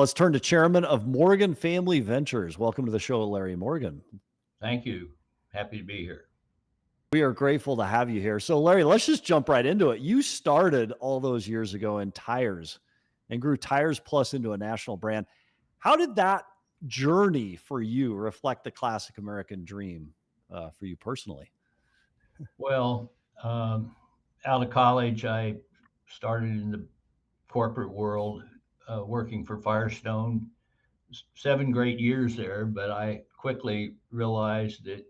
Let's turn to Chairman of Morgan Family Ventures. Welcome to the show, Larry Morgan. Thank you. Happy to be here. We are grateful to have you here. So, Larry, let's just jump right into it. You started all those years ago in tires and grew Tires Plus into a national brand. How did that journey for you reflect the classic American dream for you personally? Well, out of college, I started in the corporate world, working for Firestone. 7 great years there, but I quickly realized that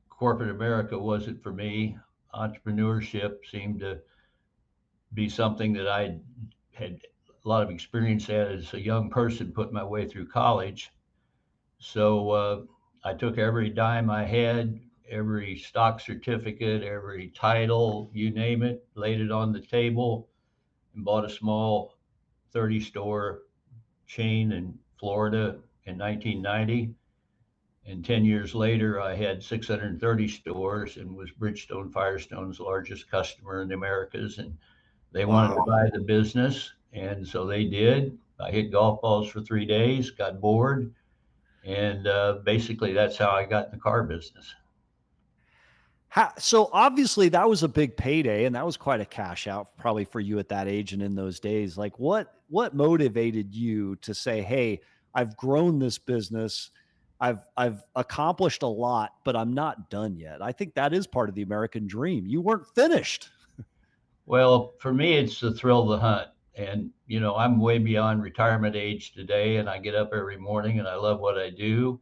corporate America wasn't for me. Entrepreneurship seemed to be something that I had a lot of experience at as a young person, put my way through college. So I took every dime I had, every stock certificate, every title, you name it, laid it on the table, and bought a small 30 store chain in Florida in 1990. And 10 years later, I had 630 stores and was Bridgestone Firestone's largest customer in the Americas. And they wanted to Wow. buy the business. And so they did. I hit golf balls for 3 days, got bored, and basically that's how I got in the car business. So obviously that was a big payday and that was quite a cash out probably for you at that age and in those days. Like what motivated you to say, "Hey, I've grown this business. I've accomplished a lot, but I'm not done yet." I think that is part of the American dream. You weren't finished. Well, for me, it's the thrill of the hunt. And, I'm way beyond retirement age today, and I get up every morning and I love what I do.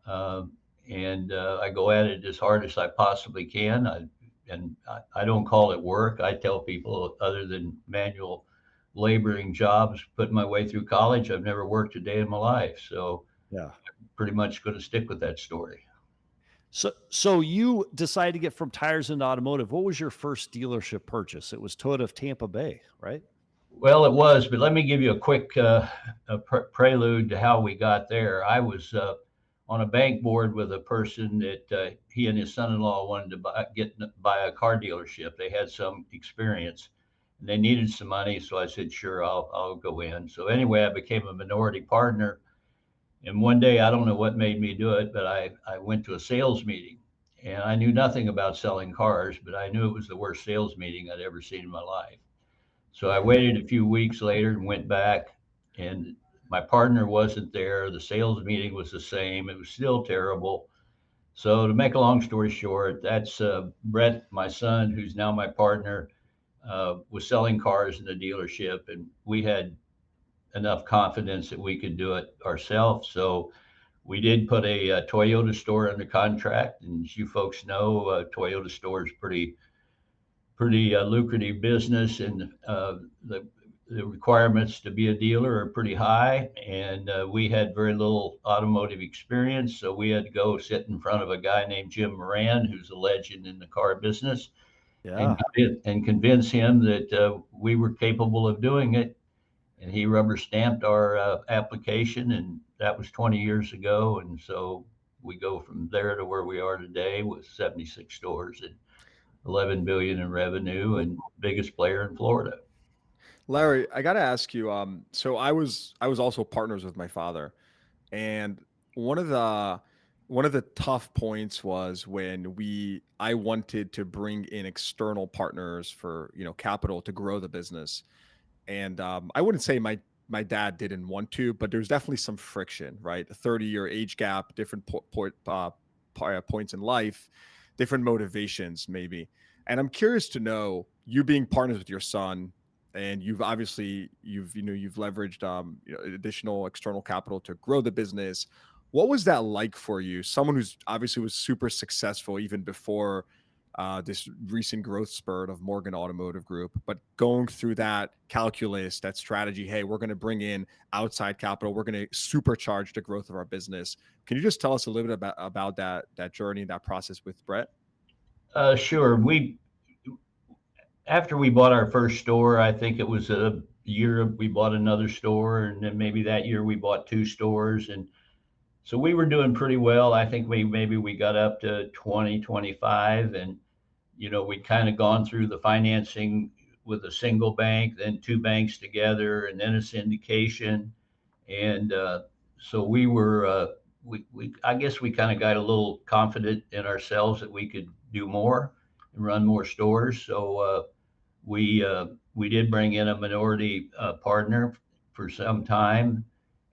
Uh, and I go at it as hard as I possibly can. I don't call it work. I tell people, other than manual laboring jobs, putting my way through college, I've never worked a day in my life. So Yeah. pretty much going to stick with that story. So you decided to get from tires into automotive. What was your first dealership purchase? It was Toyota of Tampa Bay, right? Well, it was, but let me give you a quick prelude to how we got there. I was on a bank board with a person that he and his son-in-law wanted to buy a car dealership. They had some experience, and they needed some money, so I said, "Sure, I'll go in." So anyway, I became a minority partner, and one day, I don't know what made me do it, but I went to a sales meeting, and I knew nothing about selling cars, but I knew it was the worst sales meeting I'd ever seen in my life. So I waited a few weeks later and went back, and my partner wasn't there. The sales meeting was the same. It was still terrible. So to make a long story short, that's Brett, my son, who's now my partner, was selling cars in the dealership, and we had enough confidence that we could do it ourselves. So we did put a Toyota store under contract, and as you folks know, Toyota store is pretty lucrative business, and the requirements to be a dealer are pretty high. And we had very little automotive experience, so we had to go sit in front of a guy named Jim Moran, who's a legend in the car business, and Yeah. and convince him that we were capable of doing it. And he rubber stamped our application, and that was 20 years ago. And so we go from there to where we are today with 76 stores and 11 billion in revenue and biggest player in Florida. Larry, I got to ask you. So I was also partners with my father, and one of the one of the tough points was when we I wanted to bring in external partners for capital to grow the business, and I wouldn't say my dad didn't want to, but there's definitely some friction, right? A 30-year age gap, different points in life, different motivations, maybe. And I'm curious to know, you being partners with your son, and you've leveraged additional external capital to grow the business. What was that like for you? Someone who's obviously was super successful even before this recent growth spurt of Morgan Automotive Group, but going through that calculus, that strategy, hey, we're going to bring in outside capital, we're going to supercharge the growth of our business. Can you just tell us a little bit about that journey, that process with Brett? Sure. After we bought our first store, I think it was a year we bought another store, and then maybe that year we bought two stores. And so we were doing pretty well. I think we got up to 20, 25, and we'd kind of gone through the financing with a single bank, then two banks together, and then a syndication. And so we were, I guess we kind of got a little confident in ourselves that we could do more and run more stores. So we did bring in a minority partner for some time,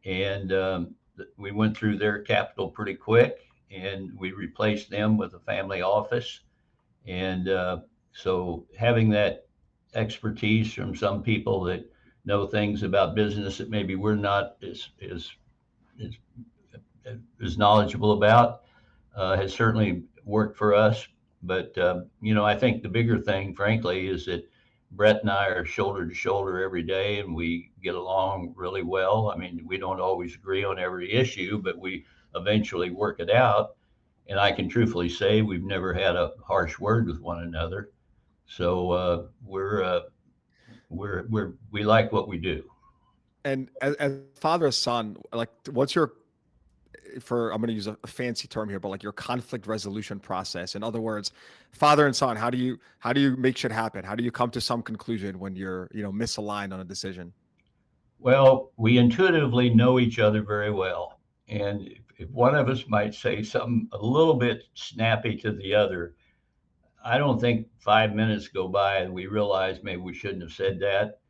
and we went through their capital pretty quick, and we replaced them with a family office. And so having that expertise from some people that know things about business that maybe we're not as, as knowledgeable about has certainly worked for us. But I think the bigger thing, frankly, is that Brett and I are shoulder to shoulder every day, and we get along really well. I mean, we don't always agree on every issue, but we eventually work it out. And I can truthfully say we've never had a harsh word with one another. So we like what we do. And as father and son, like, what's your, I'm going to use a fancy term here, but like your conflict resolution process? In other words, father and son, how do you make shit happen? How do you come to some conclusion when you're, misaligned on a decision? Well, we intuitively know each other very well. And if one of us might say something a little bit snappy to the other, I don't think 5 minutes go by and we realize maybe we shouldn't have said that.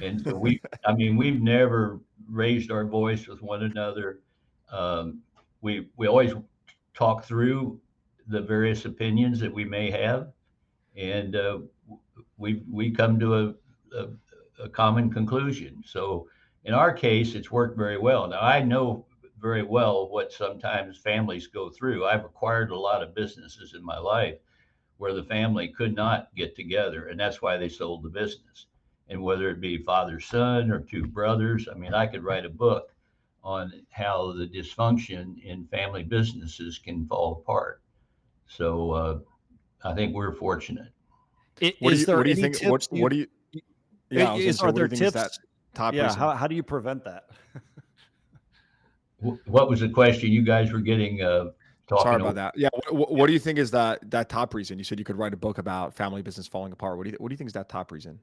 And so we've never raised our voice with one another. We always talk through the various opinions that we may have, and we come to a common conclusion. So in our case, it's worked very well. Now I know very well what sometimes families go through. I've acquired a lot of businesses in my life where the family could not get together, and that's why they sold the business. And whether it be father, son, or two brothers, I mean, I could write a book on how the dysfunction in family businesses can fall apart. So I think we're fortunate. What do Is you there any think? tips What do you? Yeah, I was gonna say, are what do there you think is that tips? top Yeah, reason? how do you prevent that? What was the question? You guys were getting Sorry talking about over. that. Yeah, what do you think is that top reason? You said you could write a book about family business falling apart. What do you think is that top reason?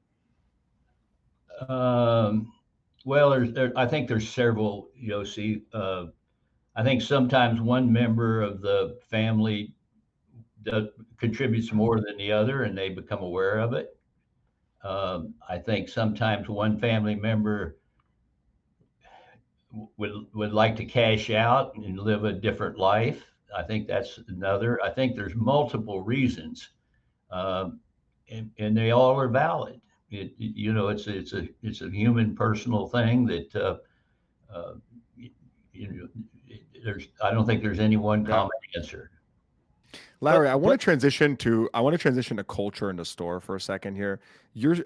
Well, I think there's several, Yossi. I think sometimes one member of the family contributes more than the other, and they become aware of it. I think sometimes one family member would like to cash out and live a different life. I think that's another. I think there's multiple reasons, and they all are valid. It's a human personal thing that I don't think there's any one Yeah. common answer. Larry, I want but to transition to culture in the store for a second here.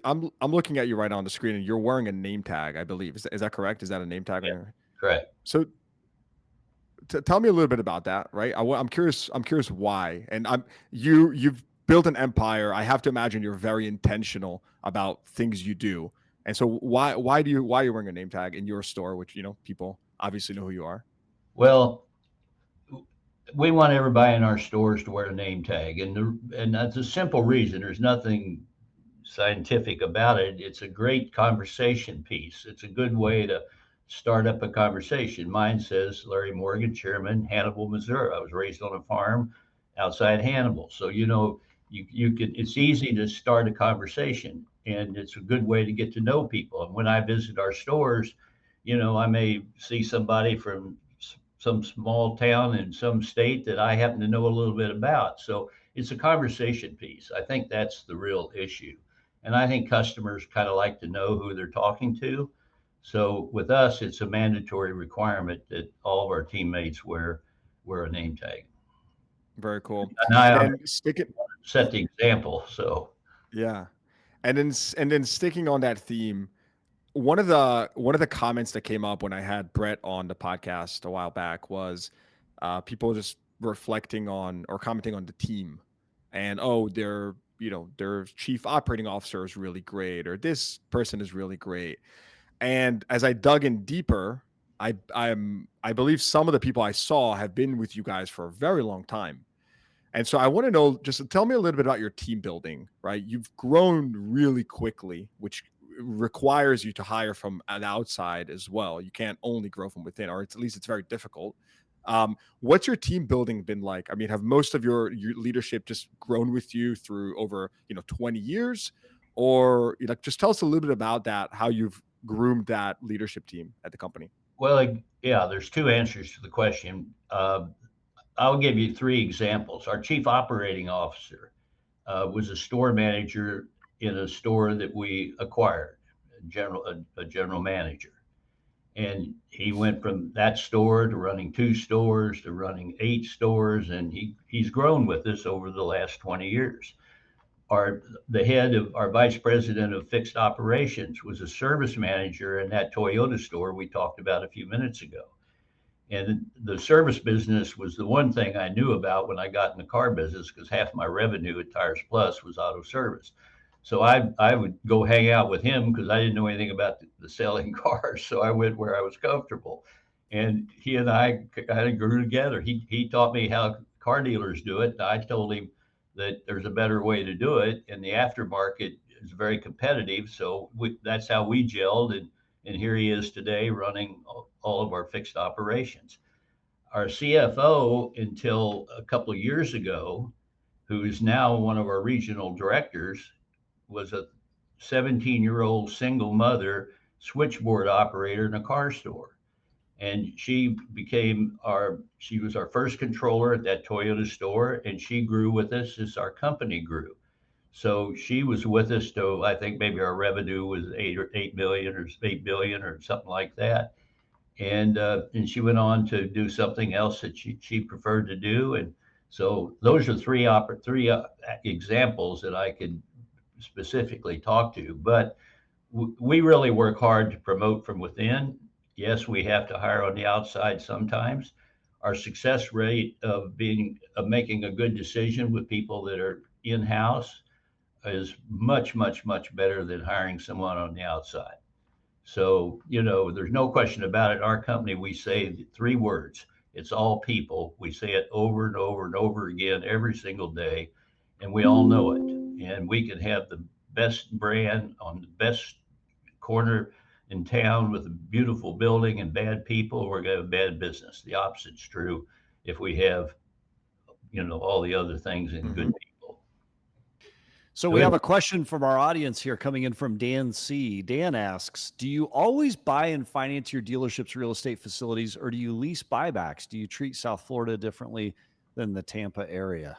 I'm looking at you right now on the screen, and you're wearing a name tag, I believe. Is that correct? Is that a name tag on Yeah, your? correct. So tell me a little bit about that, right? I'm curious. I'm curious why. And you've built an empire. I have to imagine you're very intentional about things you do. And so why are you wearing a name tag in your store, which people obviously know who you are? Well, we want everybody in our stores to wear a name tag, and that's a simple reason. There's nothing scientific about it. It's a great conversation piece. It's a good way to start up a conversation. Mine says Larry Morgan, Chairman, Hannibal, Missouri. I was raised on a farm outside Hannibal, so you can. It's easy to start a conversation, and it's a good way to get to know people. And when I visit our stores, I may see somebody from some small town in some state that I happen to know a little bit about. So it's a conversation piece. I think that's the real issue. And I think customers kind of like to know who they're talking to. So with us, it's a mandatory requirement that all of our teammates wear a name tag. Very cool. And And I then sticking, set the example. So yeah, and then sticking on that theme, one of the comments that came up when I had Brett on the podcast a while back was people just reflecting on or commenting on the team, and their chief operating officer is really great, or this person is really great. And as I dug in deeper, I believe some of the people I saw have been with you guys for a very long time. And so I want to know, just tell me a little bit about your team building, right? You've grown really quickly, which requires you to hire from an outside as well. You can't only grow from within, or at least it's very difficult. What's your team building been like? I mean, have most of your leadership just grown with you through over 20 years, or just tell us a little bit about that, how you've groomed that leadership team at the company. Well, yeah, there's two answers to the question. I'll give you three examples. Our chief operating officer was a store manager in a store that we acquired, a general manager. And he went from that store to running 2 stores to running 8 stores, and he's grown with us over the last 20 years. The head of our vice president of fixed operations was a service manager in that Toyota store we talked about a few minutes ago. And the service business was the one thing I knew about when I got in the car business, because half my revenue at Tires Plus was auto service. So I would go hang out with him because I didn't know anything about the selling cars. So I went where I was comfortable. And he and I kind of grew together. He taught me how car dealers do it. And I told him that there's a better way to do it. And the aftermarket is very competitive. So that's how we gelled. And here he is today running all of our fixed operations. Our CFO, until a couple of years ago, who is now one of our regional directors, was a 17-year-old single mother switchboard operator in a car store. And she was our first controller at that Toyota store, and she grew with us as our company grew. So she was with us to, I think maybe our revenue was 8 million or 8 billion or something like that. And she went on to do something else that she preferred to do. And so those are three examples that I could specifically talk to. But we really work hard to promote from within. Yes, we have to hire on the outside sometimes. Our success rate of making a good decision with people that are in-house is much, much, much better than hiring someone on the outside. So, there's no question about it. Our company, we say 3 words. It's all people. We say it over and over and over again every single day, and we all know it. And we can have the best brand on the best corner in town with a beautiful building and bad people, we're going to have bad business. The opposite's true if we have, all the other things and good people. So we have a question from our audience here coming in from Dan C. Dan asks, do you always buy and finance your dealership's real estate facilities, or do you lease buybacks? Do you treat South Florida differently than the Tampa area?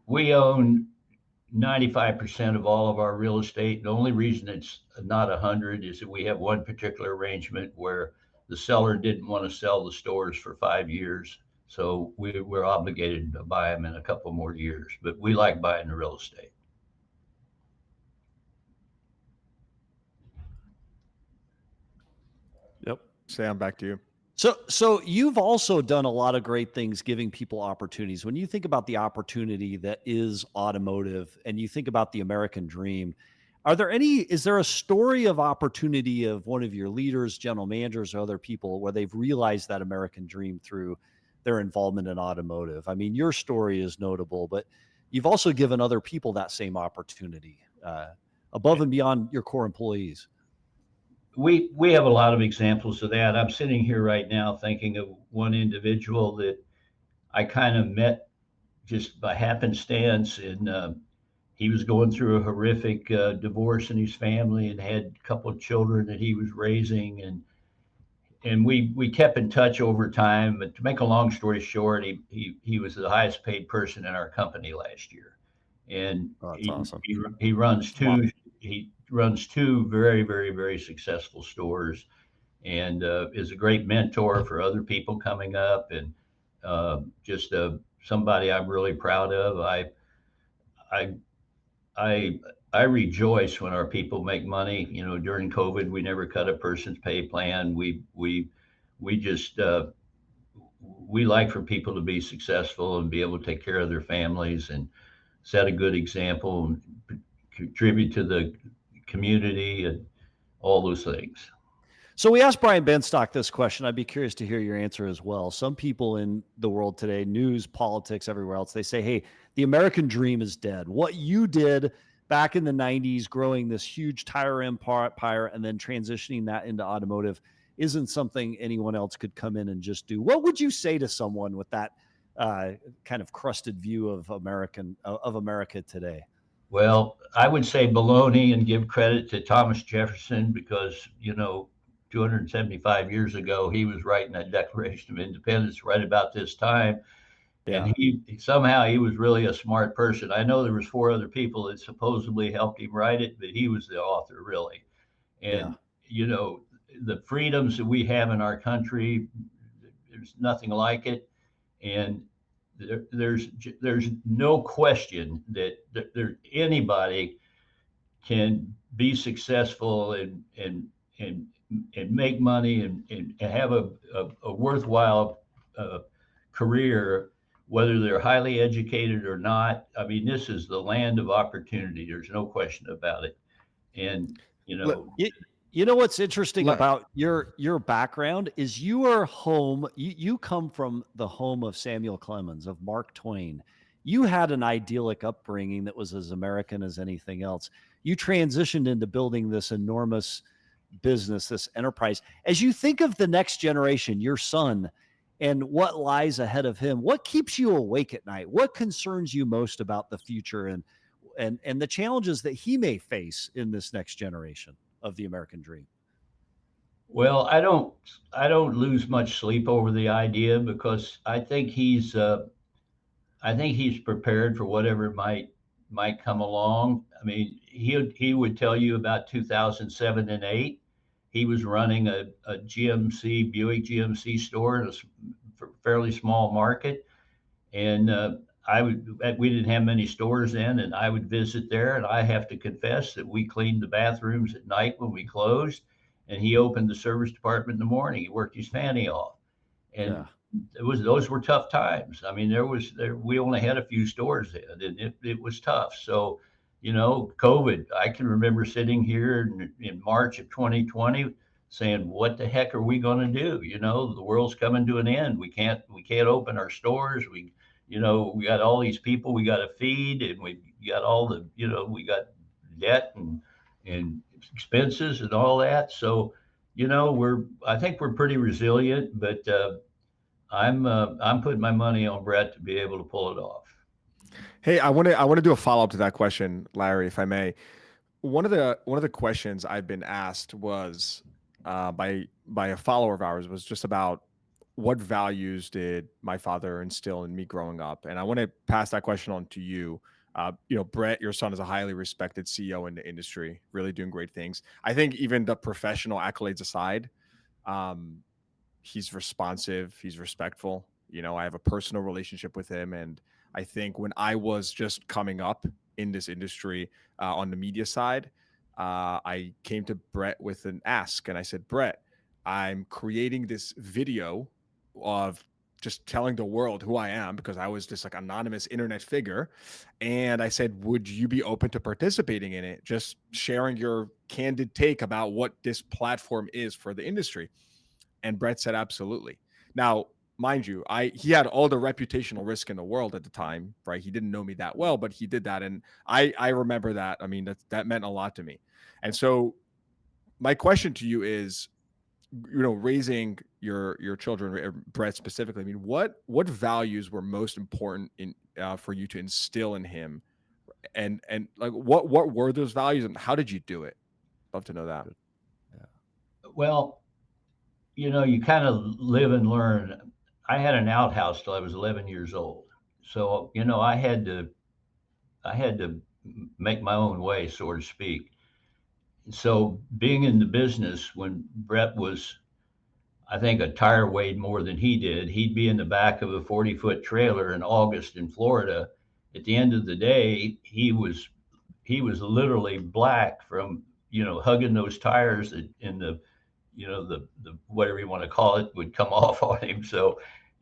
We own 95% of all of our real estate. The only reason it's not 100 is that we have one particular arrangement where the seller didn't want to sell the stores for 5 years. So we're obligated to buy them in a couple more years, but we like buying the real estate. Yep. Sam, back to you. So you've also done a lot of great things giving people opportunities. When you think about the opportunity that is automotive and you think about the American dream, is there a story of opportunity of one of your leaders, general managers, or other people where they've realized that American dream through their involvement in automotive? I mean, your story is notable, but you've also given other people that same opportunity above and beyond your core employees. We have a lot of examples of that. I'm sitting here right now thinking of one individual that I kind of met just by happenstance, and he was going through a horrific divorce in his family and had a couple of children that he was raising, and we kept in touch over time. But to make a long story short, he was the highest paid person in our company last year, and awesome. He runs two very, very, very successful stores, and is a great mentor for other people coming up, and just somebody I'm really proud of. I rejoice when our people make money. During COVID, we never cut a person's pay plan. We just we like for people to be successful and be able to take care of their families and set a good example and contribute to the community and all those things. So we asked Brian Benstock this question. I'd be curious to hear your answer as well. Some people in the world today, news, politics, everywhere else, they say, hey, the American dream is dead. What you did back in the 90s, growing this huge tire empire and then transitioning that into automotive, isn't something anyone else could come in and just do. What would you say to someone with that kind of crusted view of America today? Well, I would say baloney and give credit to Thomas Jefferson because, 275 years ago, he was writing that Declaration of Independence right about this time. Yeah. And he somehow he was really a smart person. I know there was 4 other people that supposedly helped him write it, but he was the author really. And, the freedoms that we have in our country, there's nothing like it. And there's no question that anybody can be successful and make money and have a worthwhile career, whether they're highly educated or not. I mean, this is the land of opportunity. There's no question about it. And you know what's interesting about your background is you are home. You come from the home of Samuel Clemens, of Mark Twain. You had an idyllic upbringing that was as American as anything else. You transitioned into building this enormous business, this enterprise. As you think of the next generation, your son, and what lies ahead of him, what keeps you awake at night? What concerns you most about the future and the challenges that he may face in this next generation of the American dream? Well, I don't lose much sleep over the idea because I think he's prepared for whatever might come along. I mean, he would tell you about 2007 and 8. He was running a Buick GMC store in a fairly small market, and we didn't have many stores then, and I would visit there, and I have to confess that we cleaned the bathrooms at night when we closed, and he opened the service department in the morning. He worked his fanny off, and those were tough times. I mean, we only had a few stores then, and it was tough. So, COVID. I can remember sitting here in March of 2020 saying, "What the heck are we going to do? The world's coming to an end. We can't open our stores. We got all these people we got to feed, and we got all the, we got debt and expenses and all that. So, I think we're pretty resilient, but I'm putting my money on Brett to be able to pull it off." Hey, I want to do a follow up to that question, Larry, if I may. One of the questions I've been asked was by a follower of ours was just about what values did my father instill in me growing up, and I want to pass that question on to you. Brett, your son is a highly respected CEO in the industry, really doing great things. I think even the professional accolades aside, he's responsive, he's respectful. I have a personal relationship with him, and I think when I was just coming up in this industry on the media side, I came to Brett with an ask, and I said, "Brett, I'm creating this video of just telling the world who I am," because I was this like anonymous internet figure. And I said, "Would you be open to participating in it? Just sharing your candid take about what this platform is for the industry." And Brett said, "Absolutely." Now, mind you, he had all the reputational risk in the world at the time, right? He didn't know me that well, but he did that. And I remember that. I mean, that meant a lot to me. And so my question to you is, raising your children, Brett specifically, I mean, what values were most important for you to instill in him, and like what were those values, and how did you do it? Love to know that. Well, you kind of live and learn. I had an outhouse till I was 11 years old, so I had to make my own way, so to speak. So being in the business when Brett was, I think a tire weighed more than he did. He'd be in the back of a 40-foot trailer in August in Florida. At the end of the day, he was literally black from, hugging those tires in the, the whatever you want to call it would come off on him. So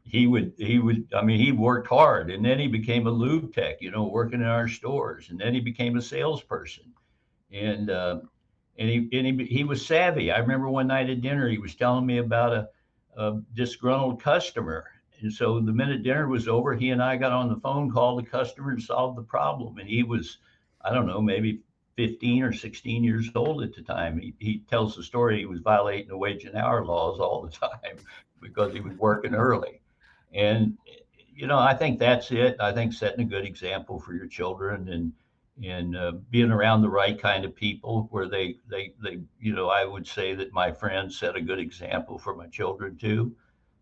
he worked hard, and then he became a lube tech, working in our stores, and then he became a salesperson. And and he was savvy. I remember one night at dinner, he was telling me about a disgruntled customer. And so the minute dinner was over, he and I got on the phone, called the customer, and solved the problem. And he was, I don't know, maybe 15 or 16 years old at the time. He tells the story, he was violating the wage and hour laws all the time because he was working early. And, I think that's it. I think setting a good example for your children, and being around the right kind of people where they, I would say that my friends set a good example for my children too.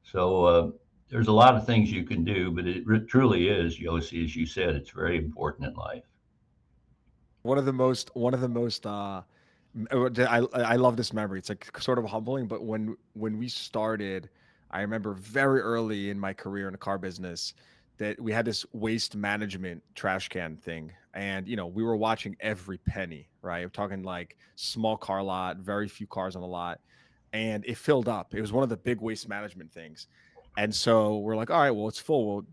So there's a lot of things you can do, but it truly is, Yossi, as you said, it's very important in life. I love this memory. It's like sort of humbling, but when we started, I remember very early in my career in the car business that we had this waste management trash can thing. And we were watching every penny, right? I'm talking like small car lot, very few cars on the lot, and it filled up. It was one of the big waste management things. And so we're like, all right, well, it's full.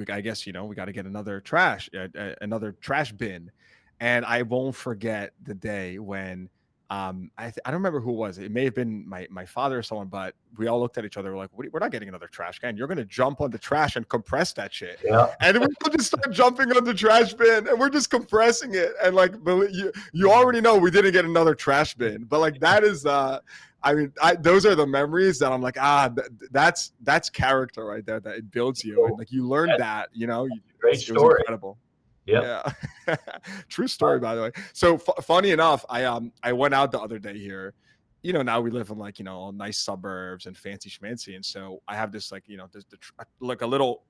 I guess, we got to get another trash bin. And I won't forget the day when I don't remember who it was. It may have been my father or someone, but we all looked at each other. We're like, we're not getting another trash can. You're going to jump on the trash and compress that shit. Yeah. And we just start jumping on the trash bin and we're just compressing it. And like, you already know we didn't get another trash bin, but like that is, those are the memories that I'm like, that's character right there, that it builds you. And like, you learn that, Great story. It was incredible. Yep. Yeah. True story, by the way. So funny enough, I went out the other day here. Now we live in like, nice suburbs and fancy schmancy. And so I have this like, like a little,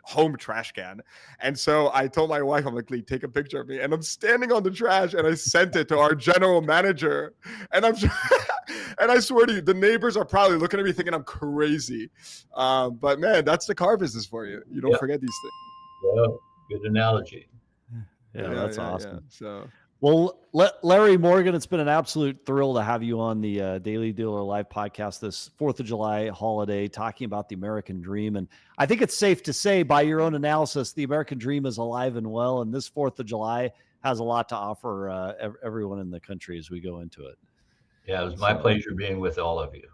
home trash can. And so I told my wife, I'm like, Lee, take a picture of me. And I'm standing on the trash and I sent it to our general manager. And and I swear to you, the neighbors are probably looking at me thinking I'm crazy. But man, that's the car business for you. You don't forget these things. Yeah. Good analogy. Yeah, that's awesome. Yeah. So, well, Larry Morgan, it's been an absolute thrill to have you on the Daily Dealer Live podcast this 4th of July holiday, talking about the American dream. And I think it's safe to say, by your own analysis, the American dream is alive and well. And this 4th of July has a lot to offer everyone in the country as we go into it. Yeah, it was my pleasure being with all of you.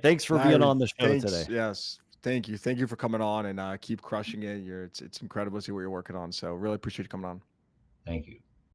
Thanks for being on the show today. Yes. Thank you for coming on, and keep crushing it. It's incredible to see what you're working on. So really appreciate you coming on. Thank you.